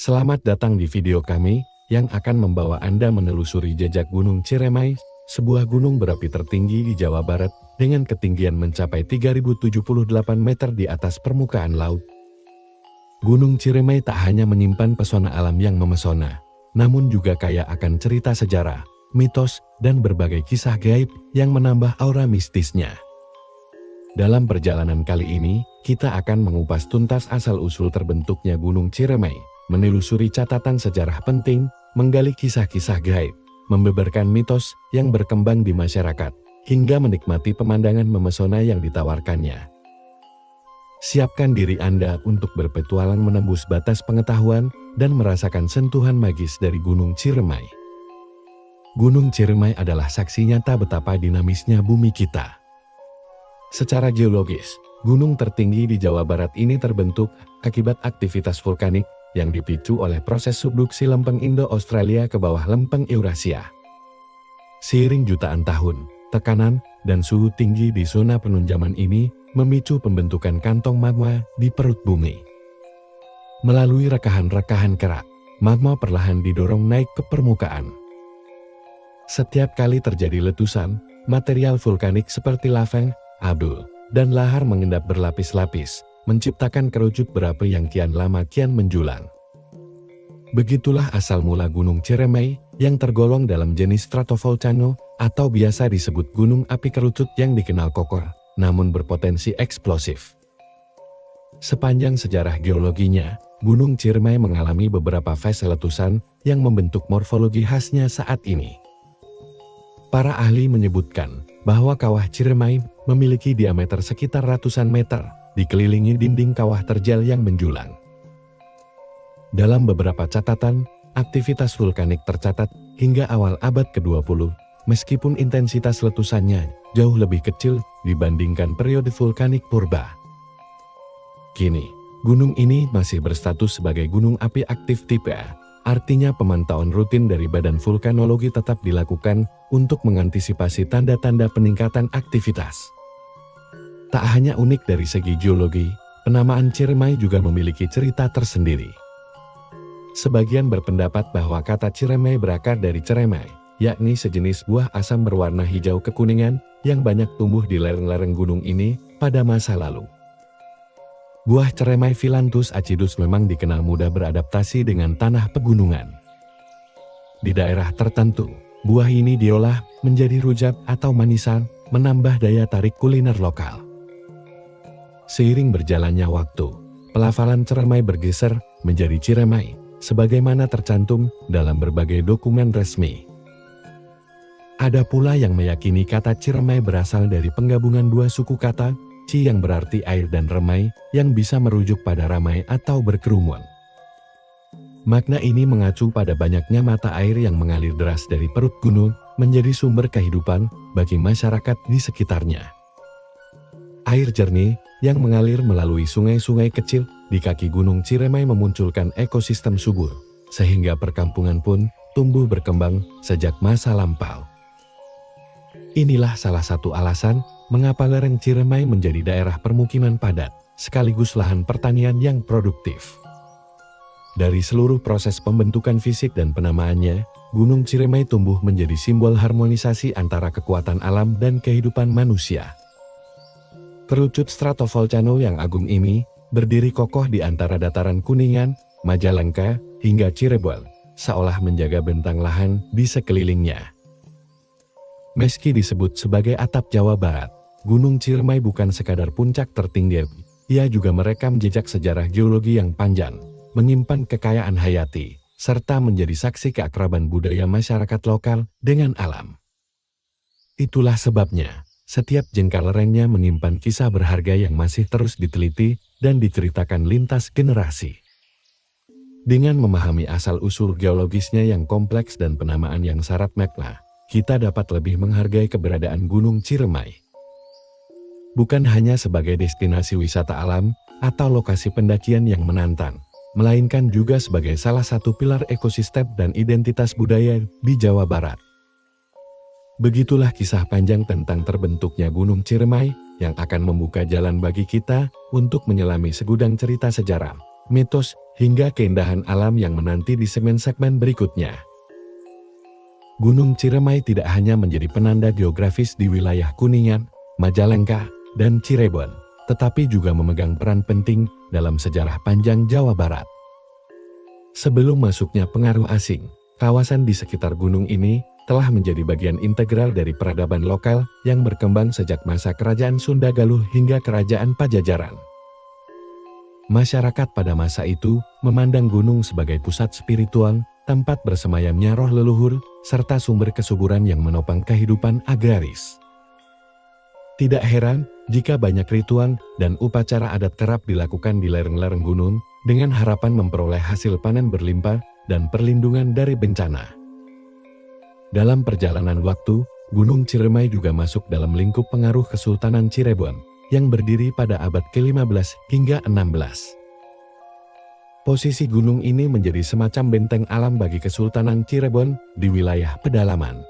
Selamat datang di video kami yang akan membawa Anda menelusuri jejak Gunung Ciremai, sebuah gunung berapi tertinggi di Jawa Barat dengan ketinggian mencapai 3078 meter di atas permukaan laut. Gunung Ciremai tak hanya menyimpan pesona alam yang memesona, namun juga kaya akan cerita sejarah, mitos, dan berbagai kisah gaib yang menambah aura mistisnya. Dalam perjalanan kali ini, kita akan mengupas tuntas asal-usul terbentuknya Gunung Ciremai, menelusuri catatan sejarah penting, menggali kisah-kisah gaib, membeberkan mitos yang berkembang di masyarakat, hingga menikmati pemandangan memesona yang ditawarkannya. Siapkan diri Anda untuk berpetualang menembus batas pengetahuan dan merasakan sentuhan magis dari Gunung Ciremai. Gunung Ciremai adalah saksi nyata betapa dinamisnya bumi kita. Secara geologis, gunung tertinggi di Jawa Barat ini terbentuk akibat aktivitas vulkanik yang dipicu oleh proses subduksi lempeng Indo-Australia ke bawah lempeng Eurasia. Seiring jutaan tahun, tekanan dan suhu tinggi di zona penunjaman ini memicu pembentukan kantong magma di perut bumi. Melalui rekahan-rekahan kerak, magma perlahan didorong naik ke permukaan. Setiap kali terjadi letusan, material vulkanik seperti lava, abu, dan lahar mengendap berlapis-lapis, menciptakan kerucut berapi yang kian lama kian menjulang. Begitulah asal mula Gunung Ciremai yang tergolong dalam jenis stratovolcano atau biasa disebut gunung api kerucut yang dikenal kokoh, namun berpotensi eksplosif. Sepanjang sejarah geologinya, Gunung Ciremai mengalami beberapa fase letusan yang membentuk morfologi khasnya saat ini. Para ahli menyebutkan bahwa kawah Ciremai memiliki diameter sekitar ratusan meter, dikelilingi dinding kawah terjal yang menjulang. Dalam beberapa catatan, aktivitas vulkanik tercatat hingga awal abad ke-20, meskipun intensitas letusannya jauh lebih kecil dibandingkan periode vulkanik purba. Kini, gunung ini masih berstatus sebagai gunung api aktif tipe A, artinya pemantauan rutin dari Badan Vulkanologi tetap dilakukan untuk mengantisipasi tanda-tanda peningkatan aktivitas. Tak hanya unik dari segi geologi, penamaan Ciremai juga memiliki cerita tersendiri. Sebagian berpendapat bahwa kata Ciremai berakar dari ceremai, yakni sejenis buah asam berwarna hijau kekuningan yang banyak tumbuh di lereng-lereng gunung ini pada masa lalu. Buah Ciremai Phyllanthus acidus memang dikenal mudah beradaptasi dengan tanah pegunungan. Di daerah tertentu, buah ini diolah menjadi rujak atau manisan, menambah daya tarik kuliner lokal. Seiring berjalannya waktu, pelafalan Ciremai bergeser menjadi Ciremai, sebagaimana tercantum dalam berbagai dokumen resmi. Ada pula yang meyakini kata Ciremai berasal dari penggabungan dua suku kata, Ci yang berarti air dan Remai yang bisa merujuk pada ramai atau berkerumun. Makna ini mengacu pada banyaknya mata air yang mengalir deras dari perut gunung menjadi sumber kehidupan bagi masyarakat di sekitarnya. Air jernih yang mengalir melalui sungai-sungai kecil di kaki Gunung Ciremai memunculkan ekosistem subur, sehingga perkampungan pun tumbuh berkembang sejak masa lampau. Inilah salah satu alasan mengapa lereng Ciremai menjadi daerah permukiman padat, sekaligus lahan pertanian yang produktif. Dari seluruh proses pembentukan fisik dan penamaannya, Gunung Ciremai tumbuh menjadi simbol harmonisasi antara kekuatan alam dan kehidupan manusia. Kerucut stratovolcano yang agung ini berdiri kokoh di antara dataran Kuningan, Majalengka, hingga Cirebon, seolah menjaga bentang lahan di sekelilingnya. Meski disebut sebagai atap Jawa Barat, Gunung Ciremai bukan sekadar puncak tertinggi, ia juga merekam jejak sejarah geologi yang panjang, menyimpan kekayaan hayati, serta menjadi saksi keakraban budaya masyarakat lokal dengan alam. Itulah sebabnya, setiap jengkal lerengnya menyimpan kisah berharga yang masih terus diteliti dan diceritakan lintas generasi. Dengan memahami asal-usul geologisnya yang kompleks dan penamaan yang syarat makna, kita dapat lebih menghargai keberadaan Gunung Ciremai. Bukan hanya sebagai destinasi wisata alam atau lokasi pendakian yang menantang, melainkan juga sebagai salah satu pilar ekosistem dan identitas budaya di Jawa Barat. Begitulah kisah panjang tentang terbentuknya Gunung Ciremai yang akan membuka jalan bagi kita untuk menyelami segudang cerita sejarah, mitos, hingga keindahan alam yang menanti di segmen-segmen berikutnya. Gunung Ciremai tidak hanya menjadi penanda geografis di wilayah Kuningan, Majalengka, dan Cirebon, tetapi juga memegang peran penting dalam sejarah panjang Jawa Barat. Sebelum masuknya pengaruh asing, kawasan di sekitar gunung ini telah menjadi bagian integral dari peradaban lokal yang berkembang sejak masa Kerajaan Sunda Galuh hingga Kerajaan Pajajaran. Masyarakat pada masa itu memandang gunung sebagai pusat spiritual, tempat bersemayamnya roh leluhur, serta sumber kesuburan yang menopang kehidupan agraris. Tidak heran jika banyak ritual dan upacara adat kerap dilakukan di lereng-lereng gunung dengan harapan memperoleh hasil panen berlimpah dan perlindungan dari bencana. Dalam perjalanan waktu, Gunung Ciremai juga masuk dalam lingkup pengaruh Kesultanan Cirebon yang berdiri pada abad ke-15 hingga 16. Posisi gunung ini menjadi semacam benteng alam bagi Kesultanan Cirebon di wilayah pedalaman.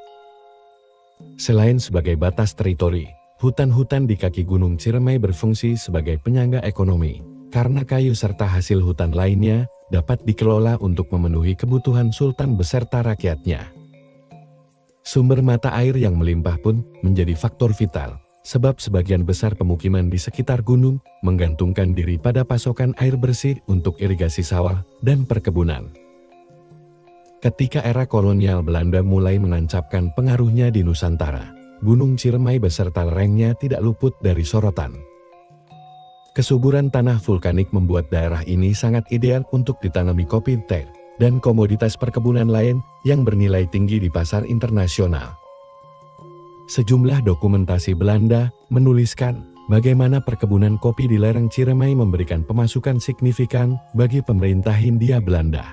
Selain sebagai batas teritori, hutan-hutan di kaki Gunung Ciremai berfungsi sebagai penyangga ekonomi, karena kayu serta hasil hutan lainnya dapat dikelola untuk memenuhi kebutuhan sultan beserta rakyatnya. Sumber mata air yang melimpah pun menjadi faktor vital, sebab sebagian besar pemukiman di sekitar gunung menggantungkan diri pada pasokan air bersih untuk irigasi sawah dan perkebunan. Ketika era kolonial Belanda mulai menancapkan pengaruhnya di Nusantara, Gunung Ciremai beserta lerengnya tidak luput dari sorotan. Kesuburan tanah vulkanik membuat daerah ini sangat ideal untuk ditanami kopi, teh, dan komoditas perkebunan lain yang bernilai tinggi di pasar internasional. Sejumlah dokumentasi Belanda menuliskan bagaimana perkebunan kopi di lereng Ciremai memberikan pemasukan signifikan bagi pemerintah Hindia Belanda.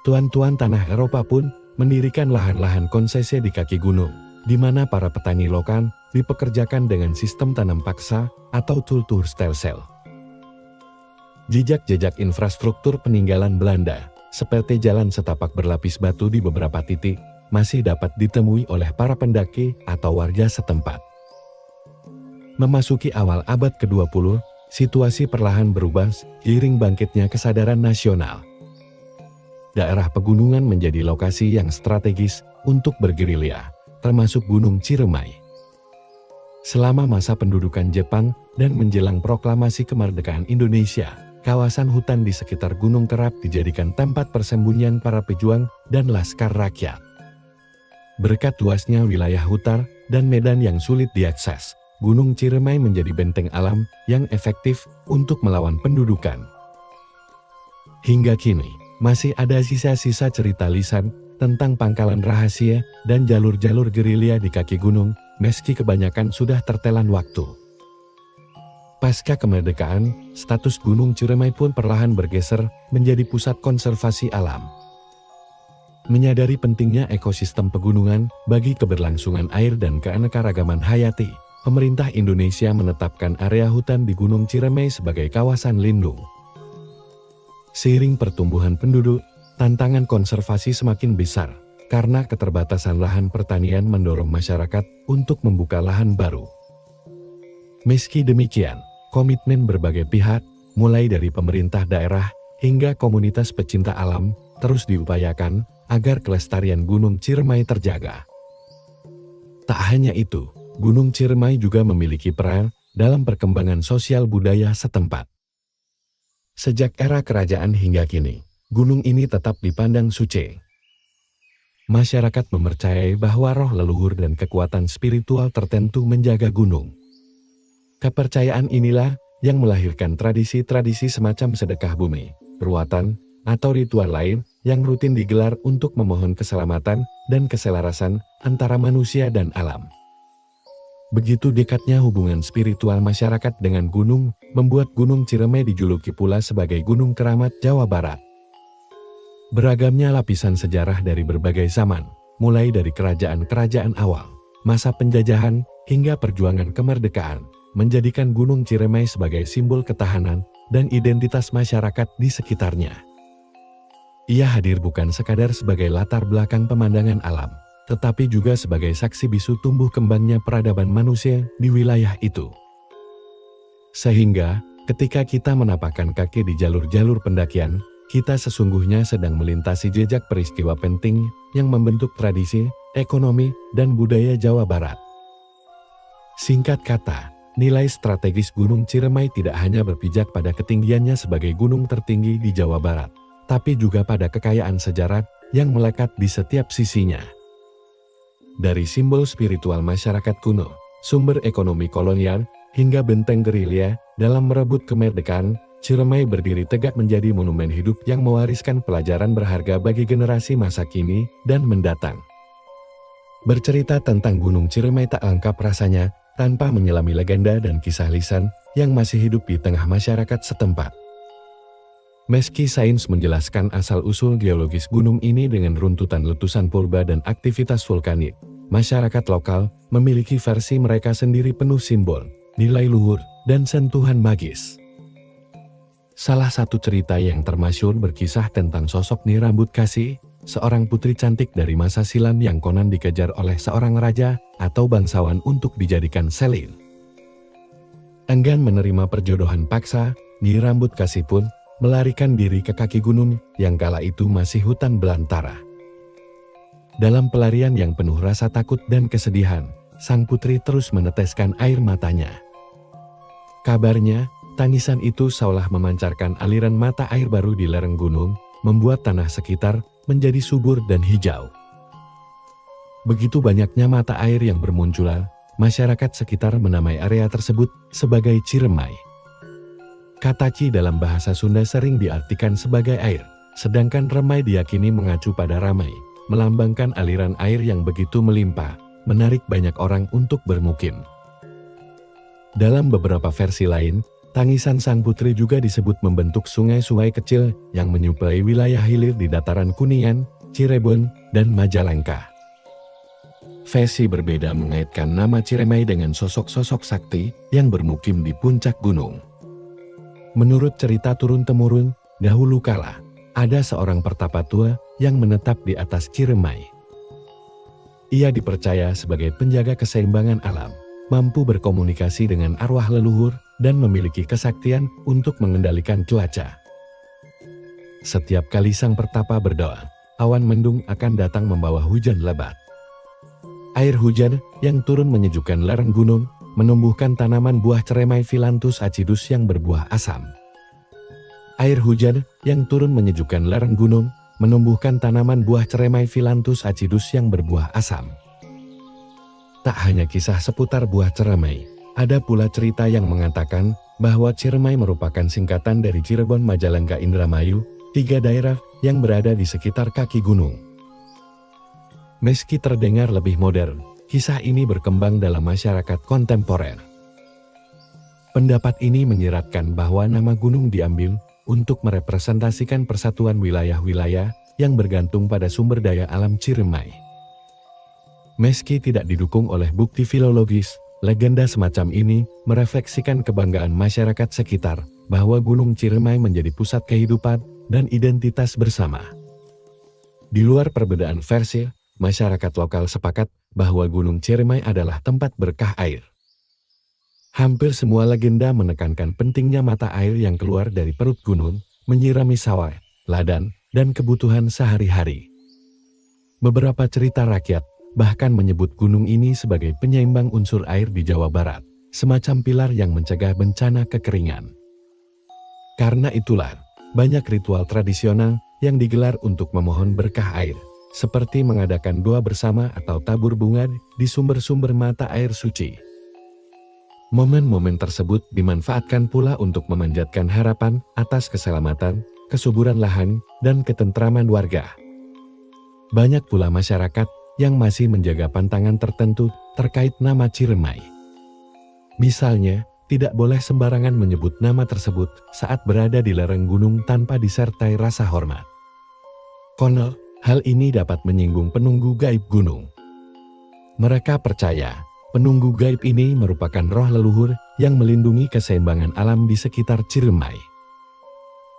Tuan-tuan tanah Eropa pun mendirikan lahan-lahan konsesi di kaki gunung, di mana para petani lokal dipekerjakan dengan sistem tanam paksa atau Kulturstelsel. Jejak-jejak infrastruktur peninggalan Belanda, seperti jalan setapak berlapis batu di beberapa titik, masih dapat ditemui oleh para pendaki atau warga setempat. Memasuki awal abad ke-20, situasi perlahan berubah seiring bangkitnya kesadaran nasional. Daerah pegunungan menjadi lokasi yang strategis untuk bergerilya, termasuk Gunung Ciremai. Selama masa pendudukan Jepang dan menjelang proklamasi kemerdekaan Indonesia, kawasan hutan di sekitar gunung kerap dijadikan tempat persembunyian para pejuang dan laskar rakyat. Berkat luasnya wilayah hutan dan medan yang sulit diakses, Gunung Ciremai menjadi benteng alam yang efektif untuk melawan pendudukan. Hingga kini, masih ada sisa-sisa cerita lisan tentang pangkalan rahasia dan jalur-jalur gerilya di kaki gunung, meski kebanyakan sudah tertelan waktu. Pasca kemerdekaan, status Gunung Ciremai pun perlahan bergeser menjadi pusat konservasi alam. Menyadari pentingnya ekosistem pegunungan bagi keberlangsungan air dan keanekaragaman hayati, pemerintah Indonesia menetapkan area hutan di Gunung Ciremai sebagai kawasan lindung. Seiring pertumbuhan penduduk, tantangan konservasi semakin besar, karena keterbatasan lahan pertanian mendorong masyarakat untuk membuka lahan baru. Meski demikian, komitmen berbagai pihak, mulai dari pemerintah daerah hingga komunitas pecinta alam, terus diupayakan agar kelestarian Gunung Ciremai terjaga. Tak hanya itu, Gunung Ciremai juga memiliki peran dalam perkembangan sosial budaya setempat. Sejak era kerajaan hingga kini, gunung ini tetap dipandang suci. Masyarakat mempercayai bahwa roh leluhur dan kekuatan spiritual tertentu menjaga gunung. Kepercayaan inilah yang melahirkan tradisi-tradisi semacam sedekah bumi, ruatan, atau ritual lain yang rutin digelar untuk memohon keselamatan dan keselarasan antara manusia dan alam. Begitu dekatnya hubungan spiritual masyarakat dengan gunung, membuat Gunung Ciremai dijuluki pula sebagai Gunung Keramat Jawa Barat. Beragamnya lapisan sejarah dari berbagai zaman, mulai dari kerajaan-kerajaan awal, masa penjajahan, hingga perjuangan kemerdekaan, menjadikan Gunung Ciremai sebagai simbol ketahanan dan identitas masyarakat di sekitarnya. Ia hadir bukan sekadar sebagai latar belakang pemandangan alam, tetapi juga sebagai saksi bisu tumbuh kembangnya peradaban manusia di wilayah itu. Sehingga, Ketika kita menapakkan kaki di jalur-jalur pendakian, kita sesungguhnya sedang melintasi jejak peristiwa penting yang membentuk tradisi, ekonomi, dan budaya Jawa Barat. Singkat kata, nilai strategis Gunung Ciremai tidak hanya berpijak pada ketinggiannya sebagai gunung tertinggi di Jawa Barat, tapi juga pada kekayaan sejarah yang melekat di setiap sisinya. Dari simbol spiritual masyarakat kuno, sumber ekonomi kolonial, hingga benteng gerilya, dalam merebut kemerdekaan, Ciremai berdiri tegak menjadi monumen hidup yang mewariskan pelajaran berharga bagi generasi masa kini dan mendatang. Bercerita tentang Gunung Ciremai tak lengkap rasanya, tanpa menyelami legenda dan kisah lisan yang masih hidup di tengah masyarakat setempat. Meski sains menjelaskan asal-usul geologis gunung ini dengan runtutan letusan purba dan aktivitas vulkanik, masyarakat lokal memiliki versi mereka sendiri penuh simbol, nilai luhur, dan sentuhan magis. Salah satu cerita yang termasyhur berkisah tentang sosok Nyi Rambut Kasih, seorang putri cantik dari masa silam yang konon dikejar oleh seorang raja atau bangsawan untuk dijadikan selin. Enggan menerima perjodohan paksa, Nyi Rambut Kasih pun melarikan diri ke kaki gunung yang kala itu masih hutan belantara. Dalam pelarian yang penuh rasa takut dan kesedihan, sang putri terus meneteskan air matanya. Kabarnya, tangisan itu seolah memancarkan aliran mata air baru di lereng gunung, membuat tanah sekitar menjadi subur dan hijau. Begitu banyaknya mata air yang bermunculan, masyarakat sekitar menamai area tersebut sebagai Ciremai. Kata Ci dalam bahasa Sunda sering diartikan sebagai air, sedangkan remai diyakini mengacu pada ramai, melambangkan aliran air yang begitu melimpah, menarik banyak orang untuk bermukim. Dalam beberapa versi lain, tangisan sang putri juga disebut membentuk sungai-sungai kecil yang menyuplai wilayah hilir di dataran Kuningan, Cirebon, dan Majalengka. Versi berbeda mengaitkan nama Ciremai dengan sosok-sosok sakti yang bermukim di puncak gunung. Menurut cerita turun-temurun, dahulu kala, ada seorang pertapa tua yang menetap di atas Ciremai. Ia dipercaya sebagai penjaga keseimbangan alam, mampu berkomunikasi dengan arwah leluhur, dan memiliki kesaktian untuk mengendalikan cuaca. Setiap kali sang pertapa berdoa, awan mendung akan datang membawa hujan lebat. Air hujan yang turun menyejukkan lereng gunung, menumbuhkan tanaman buah Ciremai Phyllanthus acidus yang berbuah asam. Air hujan yang turun menyejukkan lereng gunung, menumbuhkan tanaman buah Ciremai Phyllanthus acidus yang berbuah asam. Tak hanya kisah seputar buah Ciremai, ada pula cerita yang mengatakan bahwa Ciremai merupakan singkatan dari Cirebon, Majalengka, Indramayu, 3 daerah yang berada di sekitar kaki gunung. Meski terdengar lebih modern, kisah ini berkembang dalam masyarakat kontemporer. Pendapat ini menyiratkan bahwa nama gunung diambil untuk merepresentasikan persatuan wilayah-wilayah yang bergantung pada sumber daya alam Ciremai. Meski tidak didukung oleh bukti filologis, legenda semacam ini merefleksikan kebanggaan masyarakat sekitar bahwa Gunung Ciremai menjadi pusat kehidupan dan identitas bersama. Di luar perbedaan versi, masyarakat lokal sepakat bahwa Gunung Ciremai adalah tempat berkah air. Hampir semua legenda menekankan pentingnya mata air yang keluar dari perut gunung, menyirami sawah, ladang, dan kebutuhan sehari-hari. Beberapa cerita rakyat bahkan menyebut gunung ini sebagai penyeimbang unsur air di Jawa Barat, semacam pilar yang mencegah bencana kekeringan. Karena itulah, banyak ritual tradisional yang digelar untuk memohon berkah air, seperti mengadakan doa bersama atau tabur bunga di sumber-sumber mata air suci. Momen-momen tersebut dimanfaatkan pula untuk memanjatkan harapan atas keselamatan, kesuburan lahan, dan ketentraman warga. Banyak pula masyarakat yang masih menjaga pantangan tertentu terkait nama Ciremai. Misalnya, tidak boleh sembarangan menyebut nama tersebut saat berada di lereng gunung tanpa disertai rasa hormat. Konon, hal ini dapat menyinggung penunggu gaib gunung. Mereka percaya, penunggu gaib ini merupakan roh leluhur yang melindungi keseimbangan alam di sekitar Ciremai.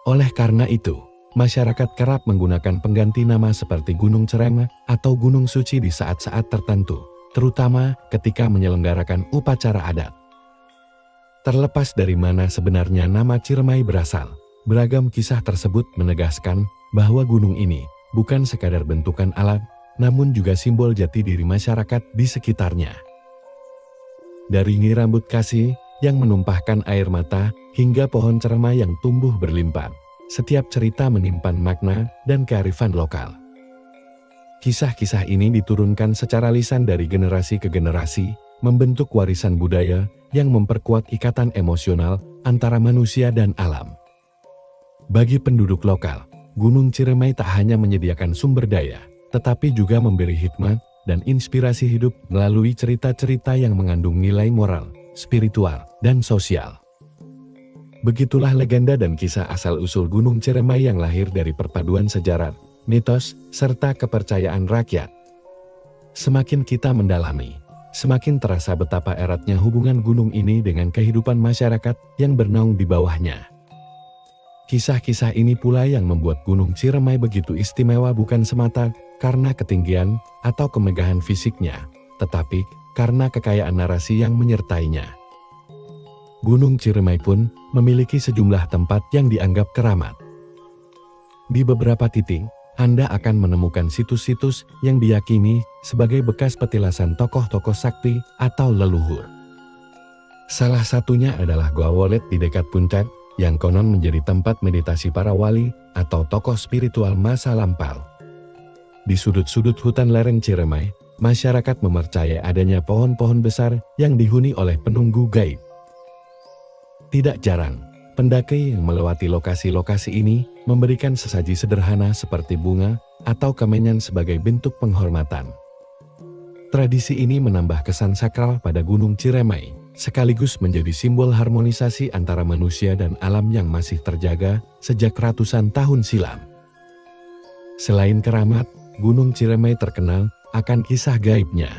Oleh karena itu, masyarakat kerap menggunakan pengganti nama seperti Gunung Ciremai atau Gunung Suci di saat-saat tertentu, terutama ketika menyelenggarakan upacara adat. Terlepas dari mana sebenarnya nama Ciremai berasal, beragam kisah tersebut menegaskan bahwa gunung ini bukan sekadar bentukan alam, namun juga simbol jati diri masyarakat di sekitarnya. Dari rambut kasih yang menumpahkan air mata hingga pohon ceremai yang tumbuh berlimpah, setiap cerita menyimpan makna dan kearifan lokal. Kisah-kisah ini diturunkan secara lisan dari generasi ke generasi, membentuk warisan budaya yang memperkuat ikatan emosional antara manusia dan alam. Bagi penduduk lokal, Gunung Ciremai tak hanya menyediakan sumber daya, tetapi juga memberi hikmat dan inspirasi hidup melalui cerita-cerita yang mengandung nilai moral, spiritual, dan sosial. Begitulah legenda dan kisah asal-usul Gunung Ciremai yang lahir dari perpaduan sejarah, mitos, serta kepercayaan rakyat. Semakin kita mendalami, semakin terasa betapa eratnya hubungan gunung ini dengan kehidupan masyarakat yang bernaung di bawahnya. Kisah-kisah ini pula yang membuat Gunung Ciremai begitu istimewa bukan semata karena ketinggian atau kemegahan fisiknya, tetapi karena kekayaan narasi yang menyertainya. Gunung Ciremai pun memiliki sejumlah tempat yang dianggap keramat. Di beberapa titik, Anda akan menemukan situs-situs yang diyakini sebagai bekas petilasan tokoh-tokoh sakti atau leluhur. Salah satunya adalah Gua Wolet di dekat puncak, yang konon menjadi tempat meditasi para wali atau tokoh spiritual masa lampau. Di sudut-sudut hutan lereng Ciremai, masyarakat mempercayai adanya pohon-pohon besar yang dihuni oleh penunggu gaib. Tidak jarang, pendaki yang melewati lokasi-lokasi ini memberikan sesaji sederhana seperti bunga atau kemenyan sebagai bentuk penghormatan. Tradisi ini menambah kesan sakral pada Gunung Ciremai, sekaligus menjadi simbol harmonisasi antara manusia dan alam yang masih terjaga sejak ratusan tahun silam. Selain keramat, Gunung Ciremai terkenal akan kisah gaibnya.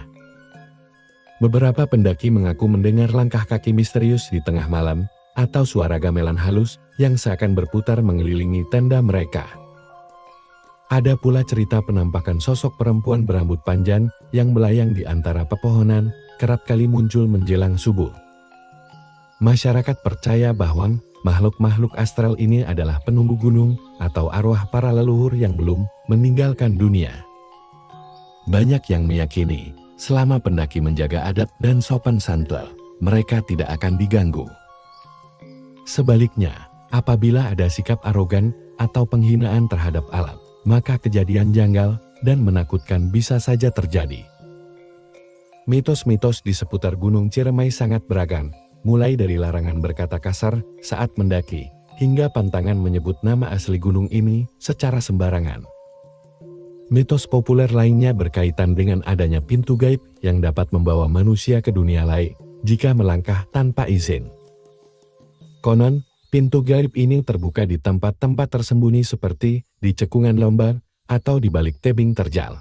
Beberapa pendaki mengaku mendengar langkah kaki misterius di tengah malam, atau suara gamelan halus yang seakan berputar mengelilingi tenda mereka. Ada pula cerita penampakan sosok perempuan berambut panjang yang melayang di antara pepohonan, kerap kali muncul menjelang subuh. Masyarakat percaya bahwa makhluk-makhluk astral ini adalah penunggu gunung atau arwah para leluhur yang belum meninggalkan dunia. Banyak yang meyakini, selama pendaki menjaga adab dan sopan santun, mereka tidak akan diganggu. Sebaliknya, apabila ada sikap arogan atau penghinaan terhadap alam, maka kejadian janggal dan menakutkan bisa saja terjadi. Mitos-mitos di seputar Gunung Ciremai sangat beragam, mulai dari larangan berkata kasar saat mendaki, hingga pantangan menyebut nama asli gunung ini secara sembarangan. Mitos populer lainnya berkaitan dengan adanya pintu gaib yang dapat membawa manusia ke dunia lain jika melangkah tanpa izin. Konon, pintu gaib ini terbuka di tempat-tempat tersembunyi seperti di cekungan lomba atau di balik tebing terjal.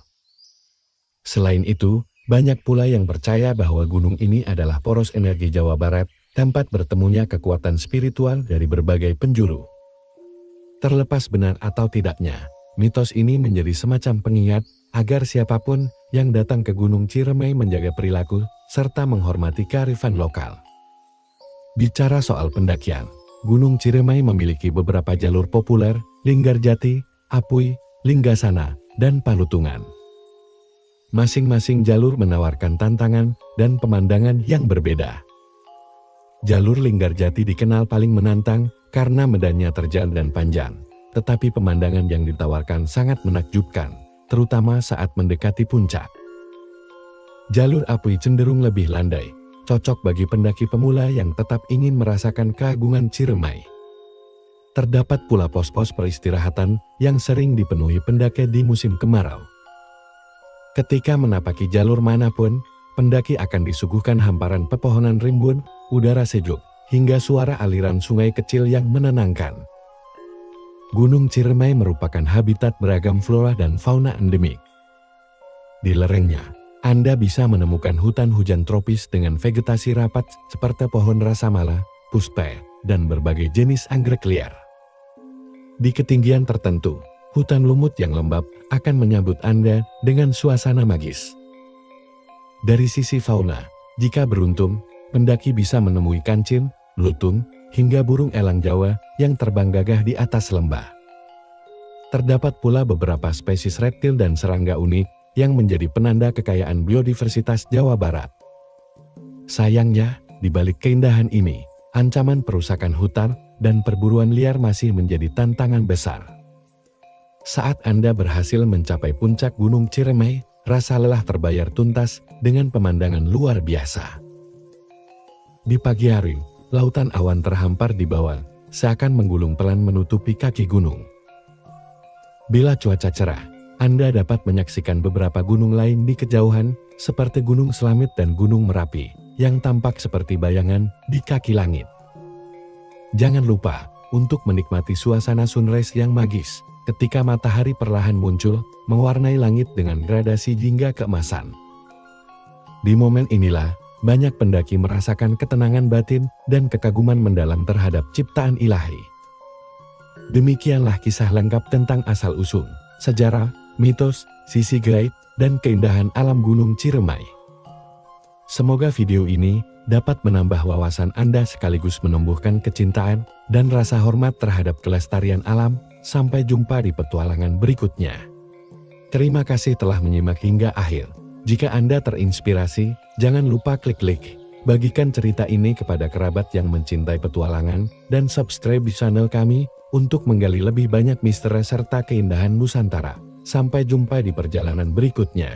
Selain itu, banyak pula yang percaya bahwa gunung ini adalah poros energi Jawa Barat, tempat bertemunya kekuatan spiritual dari berbagai penjuru. Terlepas benar atau tidaknya, mitos ini menjadi semacam pengingat agar siapapun yang datang ke Gunung Ciremai menjaga perilaku serta menghormati kearifan lokal. Bicara soal pendakian, Gunung Ciremai memiliki beberapa jalur populer, Linggarjati, Apui, Linggasana, dan Palutungan. Masing-masing jalur menawarkan tantangan dan pemandangan yang berbeda. Jalur Linggarjati dikenal paling menantang karena medannya terjal dan panjang, tetapi pemandangan yang ditawarkan sangat menakjubkan, terutama saat mendekati puncak. Jalur Apui cenderung lebih landai, cocok bagi pendaki pemula yang tetap ingin merasakan keagungan Ciremai. Terdapat pula pos-pos peristirahatan yang sering dipenuhi pendaki di musim kemarau. Ketika menapaki jalur manapun, pendaki akan disuguhkan hamparan pepohonan rimbun, udara sejuk, hingga suara aliran sungai kecil yang menenangkan. Gunung Ciremai merupakan habitat beragam flora dan fauna endemik. Di lerengnya, Anda bisa menemukan hutan hujan tropis dengan vegetasi rapat seperti pohon rasamala, puspa, dan berbagai jenis anggrek liar. Di ketinggian tertentu, hutan lumut yang lembab akan menyambut Anda dengan suasana magis. Dari sisi fauna, jika beruntung, pendaki bisa menemui kancil, lutung, hingga burung elang Jawa yang terbang gagah di atas lembah. Terdapat pula beberapa spesies reptil dan serangga unik yang menjadi penanda kekayaan biodiversitas Jawa Barat. Sayangnya, di balik keindahan ini, ancaman perusakan hutan dan perburuan liar masih menjadi tantangan besar. Saat Anda berhasil mencapai puncak Gunung Ciremai, rasa lelah terbayar tuntas dengan pemandangan luar biasa. Di pagi hari, lautan awan terhampar di bawah, seakan menggulung pelan menutupi kaki gunung. Bila cuaca cerah, Anda dapat menyaksikan beberapa gunung lain di kejauhan, seperti Gunung Selamit dan Gunung Merapi, yang tampak seperti bayangan di kaki langit. Jangan lupa untuk menikmati suasana sunrise yang magis, ketika matahari perlahan muncul, mewarnai langit dengan gradasi hingga keemasan. Di momen inilah, banyak pendaki merasakan ketenangan batin dan kekaguman mendalam terhadap ciptaan ilahi. Demikianlah kisah lengkap tentang asal-usul, sejarah, mitos, sisi gaib, dan keindahan alam Gunung Ciremai. Semoga video ini dapat menambah wawasan Anda sekaligus menumbuhkan kecintaan dan rasa hormat terhadap kelestarian alam. Sampai jumpa di petualangan berikutnya. Terima kasih telah menyimak hingga akhir. Jika Anda terinspirasi, jangan lupa klik like, bagikan cerita ini kepada kerabat yang mencintai petualangan, dan subscribe di channel kami untuk menggali lebih banyak misteri serta keindahan Nusantara. Sampai jumpa di perjalanan berikutnya.